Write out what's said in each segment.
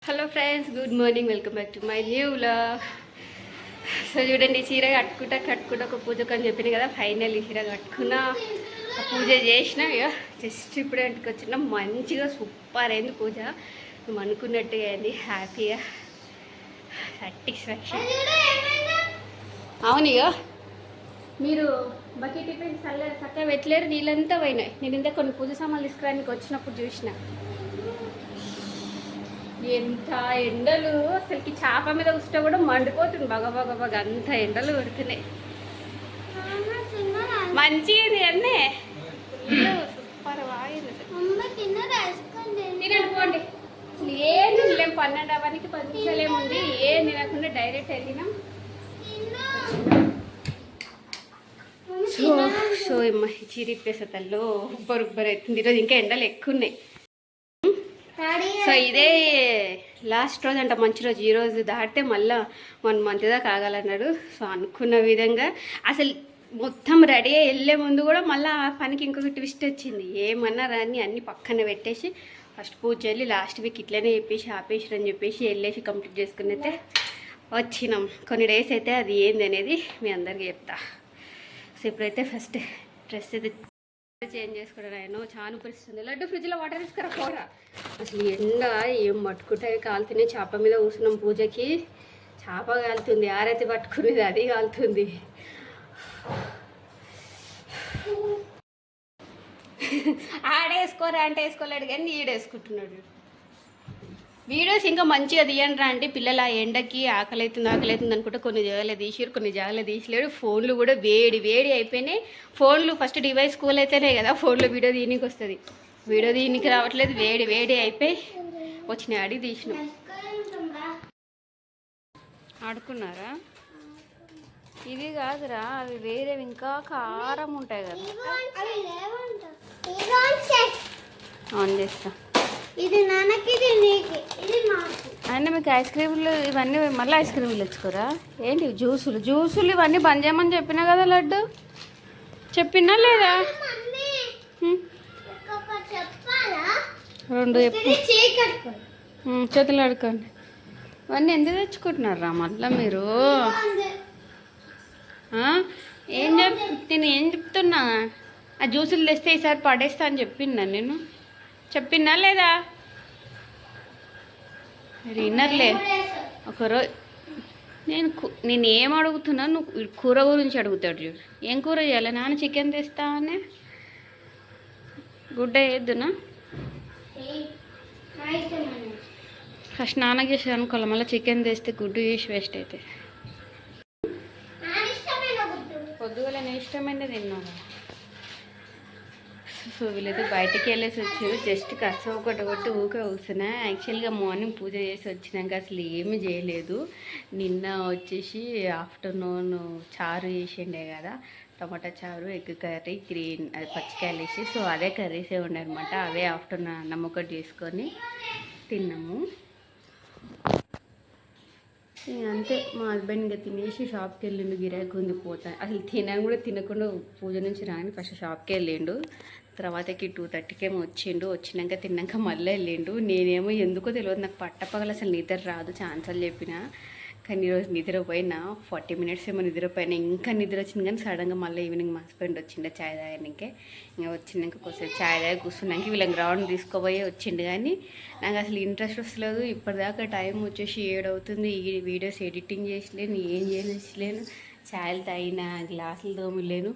Hello friends, good morning. Welcome back to my new vlog. So చూడండి, చీర కట్టుకుంటా ఒక పూజకు అని చెప్పింది కదా. ఫైనల్ చీర కట్టుకున్నా, పూజ చేసిన. ఇక జస్ట్ ఇప్పుడే ఇంటికి వచ్చిన. మంచిగా సూపర్ అయింది పూజ. మేము అనుకున్నట్టుగా అయింది. హ్యాపీగా సాటిస్ఫాక్షన్. అవును, ఇక మీరు బకెట్ టిఫిన్ చక్కగా పెట్టలేరు, నీళ్ళంతా పోయినాయి. నేను ఇంత కొన్ని పూజ సామాన్లు తీసుకురానికి వచ్చినప్పుడు చూసిన. ఎంత ఎండలు అసలుకి చేప మీద ఉష్ట కూడా మండిపోతుంది. బగ అంత ఎండలు పెడుతున్నాయి. మంచిగా అన్నీ సూపర్ బాగుంది. తినండి పోండి. అసలు ఏం తినలేం. 12 అవ్వడానికి 10 నిమిషాలు ఏముంది. ఏం తినకుండా డైరెక్ట్ వెళ్ళినాం. సో చీరిప్పేసే తల్లో ఉబ్బరు అవుతుంది. ఈరోజు ఇంకా ఎండలు ఎక్కువ ఉన్నాయి. సో ఇదే లాస్ట్ రోజు అంట, మంచి రోజు. ఈరోజు దాటితే మళ్ళీ 1 మంత్ దాకా ఆగాలన్నాడు. సో అనుకున్న విధంగా అసలు మొత్తం రెడీ అయ్యి వెళ్ళే ముందు కూడా మళ్ళీ ఆ పనికి ఇంకొక ట్విస్ట్ వచ్చింది. ఏమన్నా రాని అన్నీ పక్కన పెట్టేసి ఫస్ట్ పూజ వెళ్ళి లాస్ట్ వీక్ ఇట్లనే చెప్పేసి ఆపేసిరని చెప్పేసి వెళ్ళేసి కంప్లీట్ చేసుకుని అయితే వచ్చినాం. కొన్ని డేస్ అయితే అది ఏంది అనేది మీ అందరికీ చెప్తా. సో ఇప్పుడైతే ఫస్ట్ డ్రెస్ అయితే చేంజ్ చేసుకోవడం. ఆయన చాలా పరిస్థితుంది. లడ్డు ఫ్రిడ్జ్లో వాటర్ తీసుకురా పోరా. అసలు ఎండ ఏం మట్టుకుంటాయి, కాలుతున్నాయి. చేప మీద కూర్చున్నాం పూజకి. చేప కాలుతుంది, ఆరైతే పట్టుకునేది అది కాలుతుంది. ఆడేసుకోరా అంటే వేసుకోలేడు కానీ ఈడేసుకుంటున్నాడు. వీడియోస్ ఇంకా మంచిగా తీయండి రా అంటే పిల్లలు ఆ ఎండకి ఆకలి అవుతుంది అనుకుంటే కొన్ని జాగాలో తీసిరు, కొన్ని జాగాలో తీసలేడు. ఫోన్లు కూడా వేడి అయిపోయినాయి. ఫోన్లు ఫస్ట్ డివైస్ కూల్ అయితేనే కదా ఫోన్లో వీడియో తీయనికి వస్తుంది. వీడియో తీయనికి రావట్లేదు. వేడి అయిపోయి వచ్చినాయి. అడిగి తీసినాం. ఆడుకున్నారా? ఇది కాదురా, అవి వేరేవి ఇంకా కారం ఉంటాయి కదా. ఆన్ చేస్తా. ఇది నాన్నకి, ఇది నీకు, ఇది మాకు. అయినా మీకు ఐస్ క్రీములు ఇవన్నీ మళ్ళీ ఐస్ క్రీములు తెచ్చుకోరా? ఏంటి జ్యూసులు ఇవన్నీ బంద్ చేయమని చెప్పినా కదా లడ్డు. చెప్పినా లేదా? 2 చేతులు అడుకోండి. ఇవన్నీ ఎందుకు తెచ్చుకుంటున్నారా మళ్ళీ మీరు? నేను ఏం చెప్తున్నా? ఆ జ్యూసులు తెస్తే ఈసారి పడేస్తా అని చెప్పినా లేదా? మరి విన్నర్లే. ఒకరోజు నేను ఏం అడుగుతున్నా, నువ్వు కూర గురించి అడుగుతాడు చూడు. ఏం కూర చేయాలి? నాన్న చికెన్ తెస్తా అని. గుడ్డ వేద్దునా? ఫస్ట్ నాన్నకి చేసి అనుకోవాలి. మళ్ళీ చికెన్ తెస్తే గుడ్డు చేసి వేస్ట్ అయితే. పొద్దుగల నేను ఇష్టమైనది తిన్నాను. సో వీళ్ళైతే బయటికి వెళ్ళేసి వచ్చారు. జస్ట్ కస ఒకటి ఊకే కూర్చున్నా. యాక్చువల్గా మార్నింగ్ పూజ చేసి వచ్చినాక అసలు ఏమీ చేయలేదు. నిన్న వచ్చేసి ఆఫ్టర్నూన్ చారు చేసిండే కదా, టమాటా చారు, ఎగ్ కర్రీ, గ్రీన్ అది పచ్చికాయలు వేసి. సో అదే కర్రీసే ఉండనమాట. అవే ఆఫ్టర్నూన్ అన్నం ఒకటి చేసుకొని తిన్నాము. అంతే. మా హస్బెండ్ ఇంకా తినేసి షాప్కి వెళ్ళిండు. గిరాకీ ఉంది పోతా. అసలు కూడా తినకుండా పూజ నుంచి రాని ఫస్ట్ షాప్కి వెళ్ళిండు. తర్వాతకి 2:30కేమో వచ్చినాక తిన్నాక మళ్ళీ వెళ్ళిండు. నేనేమో ఎందుకో తెలియదు, నాకు పట్టపగలు అసలు నిద్ర రాదు. ఛాన్సాలు చెప్పిన కానీ ఈరోజు నిద్రపోయినా 40 మినిట్స్ ఏమో నిద్రపోయినా. ఇంకా నిద్ర వచ్చింది కానీ సడన్గా మళ్ళీ ఈవినింగ్ మా హస్బెండ్ వచ్చిండే ఛాయ్ తాగడానికే. ఇంకా వచ్చినాక కొంచెం ఛాయ్ తాగి కూర్చున్నాక వీళ్ళకి గ్రౌండ్ తీసుకోబోయే వచ్చిండు. కానీ నాకు అసలు ఇంట్రెస్ట్ వస్తలేదు. ఇప్పటిదాకా టైం వచ్చేసి 7 అవుతుంది. ఈ వీడియోస్ ఎడిటింగ్ చేసలేను, ఏం చేయలేను. ఛాయలు తాగిన, గ్లాసులు తోమలేను.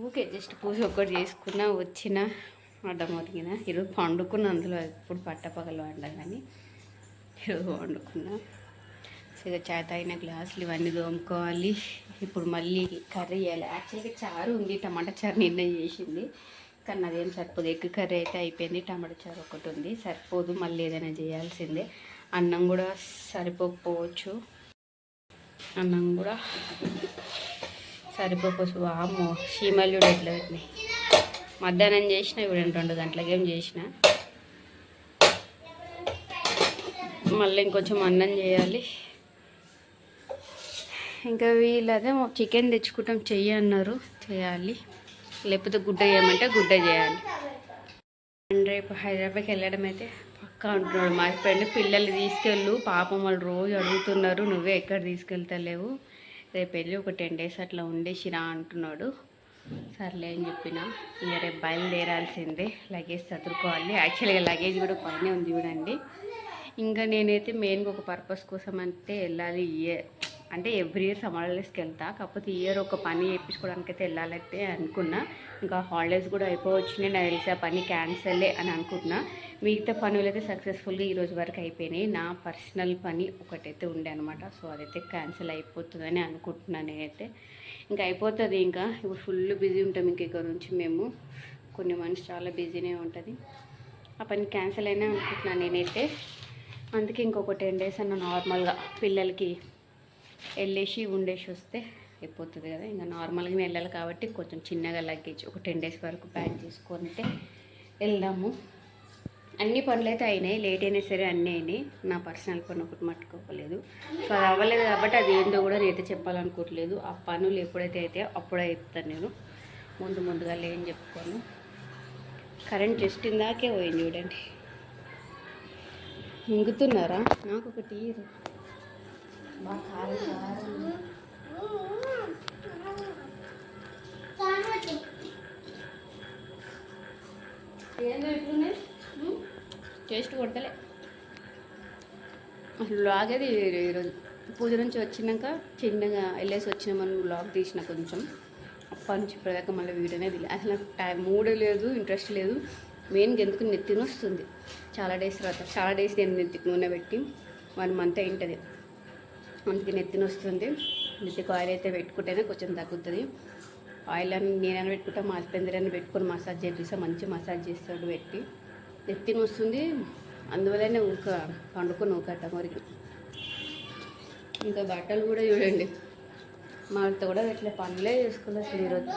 ఓకే, జస్ట్ పూజ ఒక్కటి చేసుకున్నా, వచ్చిన అడ్డం ఒరిగిన. ఈరోజు పండుకున్నా. అందులో ఎప్పుడు పట్టపగలు వండా కానీ ఈరోజు వండుకున్నా. సో ఇక చాయ్ తాగిన గ్లాసులు ఇవన్నీ తోముకోవాలి. ఇప్పుడు మళ్ళీ కర్రీ చేయాలి. యాక్చువల్గా చారు ఉంది, టమాటా చారు నిన్న చేసింది కానీ అదేం సరిపోదు. ఎగ్ కర్రీ అయితే అయిపోయింది, టమాటా చారు ఒకటి ఉంది, సరిపోదు. మళ్ళీ ఏదైనా చేయాల్సిందే. అన్నం కూడా సరిపోకపోవచ్చు. అన్నం కూడా సరిపోవచ్చు. వాము చీమలు కూడా ఎట్లా పెట్టినాయి. మధ్యాహ్నం చేసిన, ఇప్పుడు 2 గంటలకి ఏం చేసిన. మళ్ళీ ఇంకొంచెం అన్నం చేయాలి. ఇంకా వీళ్ళదే చికెన్ తెచ్చుకుంటాం చెయ్యి అన్నారు, చేయాలి. లేకపోతే గుడ్డ చేయమంటే గుడ్డ చేయాలి. రేపు హైదరాబాద్కి వెళ్ళడం అయితే అంటున్నాడు మా ఫ్రెండ్. పిల్లలు తీసుకెళ్ళు పాపం, వాళ్ళు రోజు అడుగుతున్నారు నువ్వే ఎక్కడ తీసుకెళ్తలేవు, రేపు వెళ్ళి ఒక 10 days అట్లా ఉండేసిరా అంటున్నాడు. సర్లే అని చెప్పిన. ఇక రేపు బయలుదేరాల్సిందే, లగేజ్ చదువుకోవాలి. యాక్చువల్గా లగేజ్ కూడా పైనే ఉంది చూడండి. ఇంకా నేనైతే మెయిన్గా ఒక పర్పస్ కోసం అంటే వెళ్ళాలి. అంటే ఎవ్రీ ఇయర్ సమ్మర్ హాలిడేస్కి వెళ్తా, కాకపోతే ఇయర్ ఒక పని చేయించుకోవడానికి అయితే వెళ్ళాలంటే అనుకున్నా. ఇంకా హాలిడేస్ కూడా అయిపోవచ్చినాయి, నాకు తెలిసి ఆ పని క్యాన్సలే అని అనుకుంటున్నా. మిగతా పనులు అయితే సక్సెస్ఫుల్గా ఈరోజు వరకు అయిపోయినాయి. నా పర్సనల్ పని ఒకటైతే ఉండే అనమాట, సో అదైతే క్యాన్సిల్ అయిపోతుందని అనుకుంటున్నాను నేనైతే. ఇంకా అయిపోతుంది. ఇంకా ఇప్పుడు ఫుల్ బిజీ ఉంటాం ఇంక ఇక్కడ నుంచి మేము. కొన్ని మనిషి చాలా బిజీనే ఉంటుంది. ఆ పని క్యాన్సిల్ అయినా అనుకుంటున్నాను నేనైతే. అందుకే ఇంకొక 10 days అన్న నార్మల్గా పిల్లలకి వెళ్ళేసి ఉండేసి వస్తే అయిపోతుంది కదా. ఇంకా నార్మల్గా వెళ్ళాలి కాబట్టి కొంచెం చిన్నగా లగేజ్ ఒక 10 days వరకు ప్యాక్ చేసుకుంటే వెళ్దాము. అన్ని పనులు అయితే అయినాయి, లేట్ అయినా సరే అన్నీ అయినాయి. నా పర్సనల్ పని ఒకటి మట్టుకోలేదు. సో అది అవ్వలేదు కాబట్టి అది ఏందో కూడా నేనైతే చెప్పాలనుకోవట్లేదు. ఆ పనులు ఎప్పుడైతే అయితే అప్పుడే చెప్తాను నేను, ముందుగా లేని చెప్పుకోను. కరెంట్ జస్ట్ ఇందాకే పోయింది చూడండి. మింగుతున్నారా? నాకు ఒకటి బాగా కారం ఏందో ఎట్లున్నాయి, టేస్ట్ కొడతలే అసలు. లాగేది ఈరోజు పూజ నుంచి వచ్చినాక చిన్నగా వెళ్ళేసి వచ్చినామని బ్లాగ్ తీసిన కొంచెం. అప్పటి నుంచి ఇప్పటిదాకా మళ్ళీ వీడియోనే తీయలేదు. అసలు నాకు మూడే లేదు, ఇంట్రెస్ట్ లేదు. మెయిన్గా ఎందుకు నెత్తిన వస్తుంది చాలా డేస్ నేను నెత్తికి నూనె పెట్టి 1 month అయింటుంది. అందుకే నెత్తిన వస్తుంది. నెత్తికి ఆయిల్ అయితే పెట్టుకుంటేనే కొంచెం తగ్గుతుంది. ఆయిల్ అని నేనైనా పెట్టుకుంటా, మా హస్బెండ్ అని పెట్టుకొని మసాజ్ చేపిస్తా. మంచి మసాజ్ చేస్తాడు పెట్టి. నెత్తిన వస్తుంది, అందువల్లనే పండుకొని ఊకట్ట మరికి. ఇంకా బట్టలు కూడా చూడండి, మాతో కూడా ఇట్లా పనులే చేసుకోవాలి అసలు ఈరోజు.